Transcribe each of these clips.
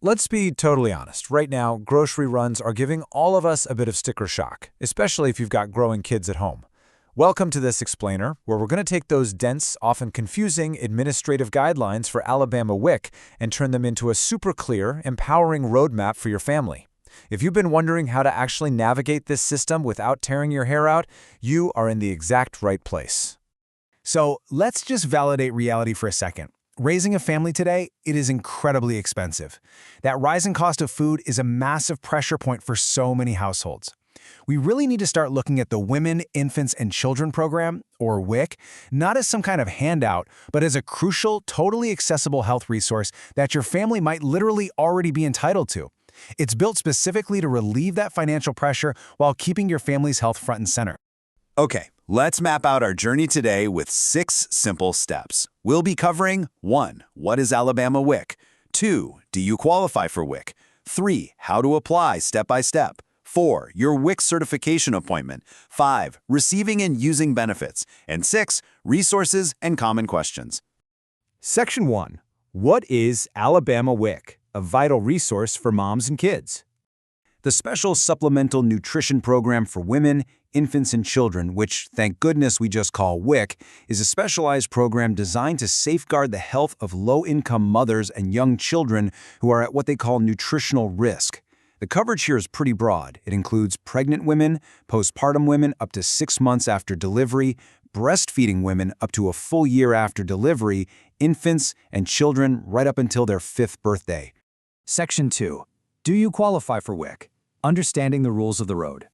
Let's be totally honest. Right now, grocery runs are giving all of us a bit of sticker shock, especially if you've got growing kids at home. Welcome to this explainer, where we're going to take those dense, often confusing administrative guidelines for Alabama WIC and turn them into a super clear, empowering roadmap for your family. If you've been wondering how to actually navigate this system without tearing your hair out, you are in the exact right place. So let's just validate reality for a second. Raising a family today, it is incredibly expensive. That rising cost of food is a massive pressure point for so many households. We really need to start looking at the Women, Infants, and Children Program, or WIC, not as some kind of handout, but as a crucial, totally accessible health resource that your family might literally already be entitled to. It's built specifically to relieve that financial pressure while keeping your family's health front and center. Okay, let's map out our journey today with 6 simple steps. We'll be covering 1. What is Alabama WIC? 2. Do you qualify for WIC? 3. How to apply step by step. 4. Your WIC certification appointment. 5. Receiving and using benefits. And 6. Resources and common questions. Section 1. What is Alabama WIC? A vital resource for moms and kids. The Special Supplemental Nutrition Program for Women, Infants, and Children, which, thank goodness, we just call WIC, is a specialized program designed to safeguard the health of low-income mothers and young children who are at what they call nutritional risk. The coverage here is pretty broad. It includes pregnant women, postpartum women up to 6 months after delivery, breastfeeding women up to a full year after delivery, infants, and children right up until their 5th birthday. Section 2. Do you qualify for WIC? Understanding the rules of the road.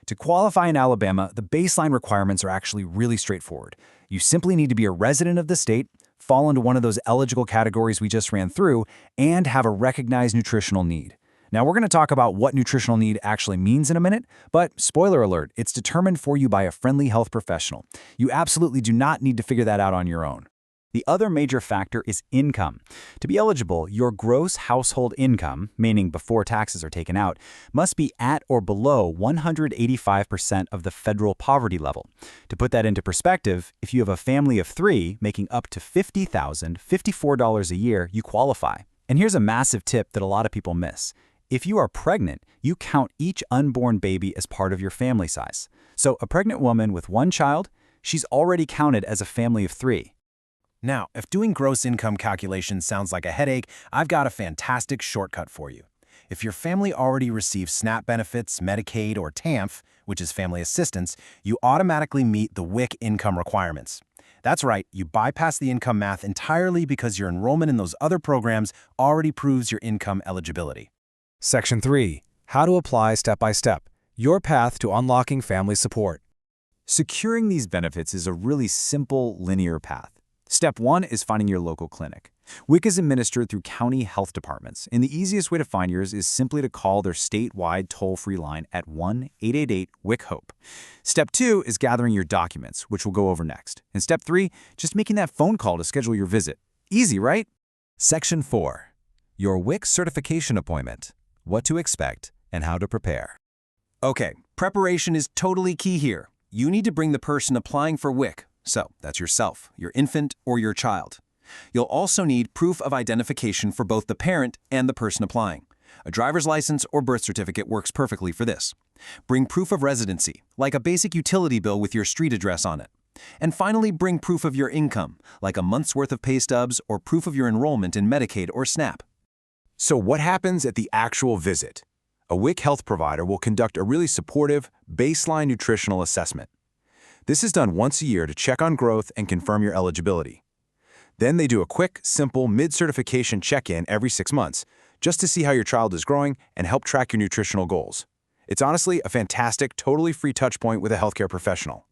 To qualify in Alabama, the baseline requirements are actually really straightforward. You simply need to be a resident of the state, fall into one of those eligible categories we just ran through, and have a recognized nutritional need. Now, we're going to talk about what nutritional need actually means in a minute, but spoiler alert, it's determined for you by a friendly health professional. You absolutely do not need to figure that out on your own. The other major factor is income. To be eligible, your gross household income, meaning before taxes are taken out, must be at or below 185% of the federal poverty level. To put that into perspective, if you have a family of 3 making up to $50,054 a year, you qualify. And here's a massive tip that a lot of people miss. If you are pregnant, you count each unborn baby as part of your family size. So a pregnant woman with 1 child, she's already counted as a family of 3. Now, if doing gross income calculations sounds like a headache, I've got a fantastic shortcut for you. If your family already receives SNAP benefits, Medicaid, or TANF, which is family assistance, you automatically meet the WIC income requirements. That's right, you bypass the income math entirely because your enrollment in those other programs already proves your income eligibility. Section 3. How to apply step by step. Your path to unlocking family support. Securing these benefits is a really simple, linear path. Step 1 is finding your local clinic. WIC is administered through county health departments, and the easiest way to find yours is simply to call their statewide toll-free line at 1-888-WIC-HOPE. Step 2 is gathering your documents, which we'll go over next. And Step 3, just making that phone call to schedule your visit. Easy, right? Section 4. Your WIC certification appointment. What to expect and how to prepare. Okay, preparation is totally key here. You need to bring the person applying for WIC. So that's yourself, your infant, or your child. You'll also need proof of identification for both the parent and the person applying. A driver's license or birth certificate works perfectly for this. Bring proof of residency, like a basic utility bill with your street address on it. And finally, bring proof of your income, like a month's worth of pay stubs or proof of your enrollment in Medicaid or SNAP. So what happens at the actual visit? A WIC health provider will conduct a really supportive, baseline nutritional assessment. This is done once a year to check on growth and confirm your eligibility. Then they do a quick, simple mid-certification check-in every 6 months, just to see how your child is growing and help track your nutritional goals. It's honestly a fantastic, totally free touchpoint with a healthcare professional.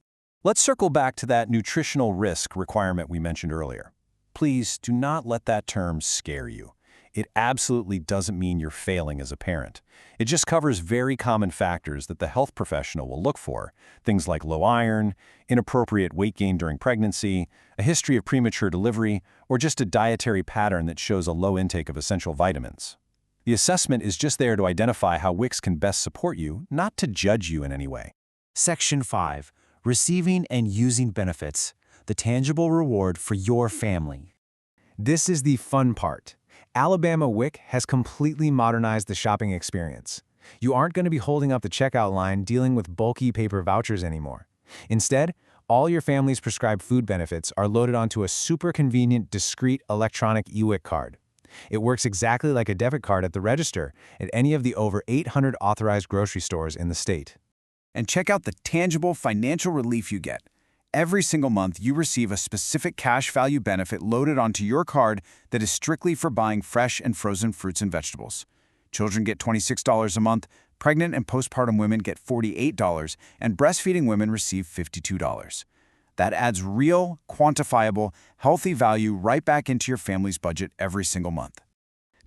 Let's circle back to that nutritional risk requirement we mentioned earlier. Please do not let that term scare you. It absolutely doesn't mean you're failing as a parent. It just covers very common factors that the health professional will look for, things like low iron, inappropriate weight gain during pregnancy, a history of premature delivery, or just a dietary pattern that shows a low intake of essential vitamins. The assessment is just there to identify how WICs can best support you, not to judge you in any way. Section 5. Receiving and using benefits. The tangible reward for your family. This is the fun part. Alabama WIC has completely modernized the shopping experience. You aren't going to be holding up the checkout line dealing with bulky paper vouchers anymore. Instead, all your family's prescribed food benefits are loaded onto a super convenient, discrete electronic eWIC card. It works exactly like a debit card at the register at any of the over 800 authorized grocery stores in the state. And check out the tangible financial relief you get. Every single month, you receive a specific cash value benefit loaded onto your card that is strictly for buying fresh and frozen fruits and vegetables. Children get $26 a month, pregnant and postpartum women get $48, and breastfeeding women receive $52. That adds real, quantifiable, healthy value right back into your family's budget every single month.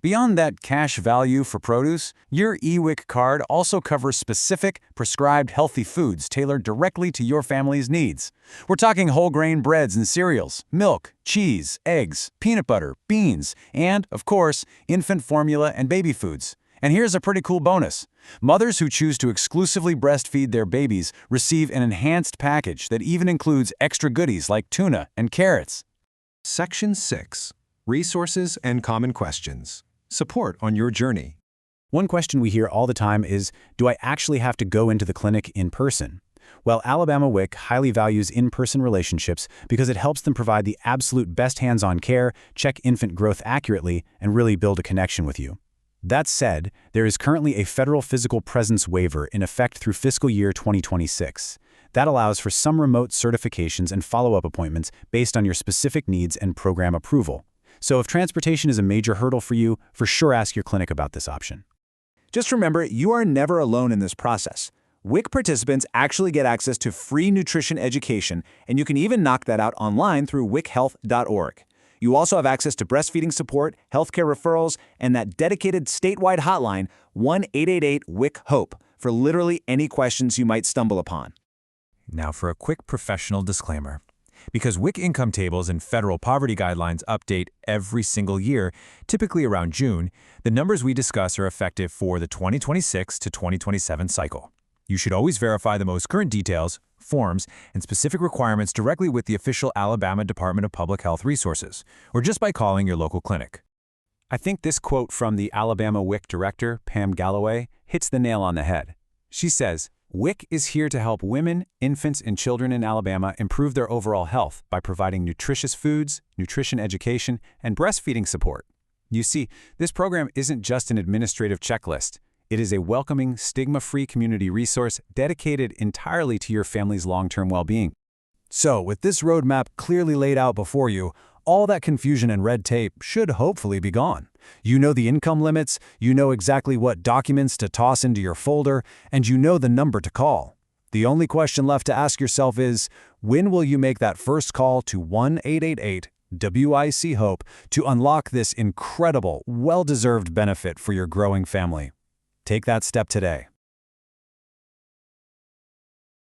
Beyond that cash value for produce, your eWIC card also covers specific, prescribed healthy foods tailored directly to your family's needs. We're talking whole grain breads and cereals, milk, cheese, eggs, peanut butter, beans, and, of course, infant formula and baby foods. And here's a pretty cool bonus. Mothers who choose to exclusively breastfeed their babies receive an enhanced package that even includes extra goodies like tuna and carrots. Section 6. Resources and Common Questions. Support on your journey. One question we hear all the time is, do I actually have to go into the clinic in person? Well, Alabama WIC highly values in-person relationships because it helps them provide the absolute best hands-on care, check infant growth accurately, and really build a connection with you. That said, there is currently a federal physical presence waiver in effect through fiscal year 2026. That allows for some remote certifications and follow-up appointments based on your specific needs and program approval. So if transportation is a major hurdle for you, for sure ask your clinic about this option. Just remember, you are never alone in this process. WIC participants actually get access to free nutrition education, and you can even knock that out online through wichealth.org. You also have access to breastfeeding support, healthcare referrals, and that dedicated statewide hotline, 1-888-WIC-HOPE, for literally any questions you might stumble upon. Now for a quick professional disclaimer. Because WIC income tables and federal poverty guidelines update every single year, typically around June, the numbers we discuss are effective for the 2026 to 2027 cycle. You should always verify the most current details, forms, and specific requirements directly with the official Alabama Department of Public Health resources, or just by calling your local clinic. I think this quote from the Alabama WIC director, Pam Galloway, hits the nail on the head. She says, WIC is here to help women, infants, and children in Alabama improve their overall health by providing nutritious foods, nutrition education, and breastfeeding support. You see, this program isn't just an administrative checklist. It is a welcoming, stigma-free community resource dedicated entirely to your family's long-term well-being. So, with this roadmap clearly laid out before you, all that confusion and red tape should hopefully be gone. You know the income limits, you know exactly what documents to toss into your folder, and you know the number to call. The only question left to ask yourself is, when will you make that first call to 1-888-WIC-HOPE to unlock this incredible, well-deserved benefit for your growing family? Take that step today.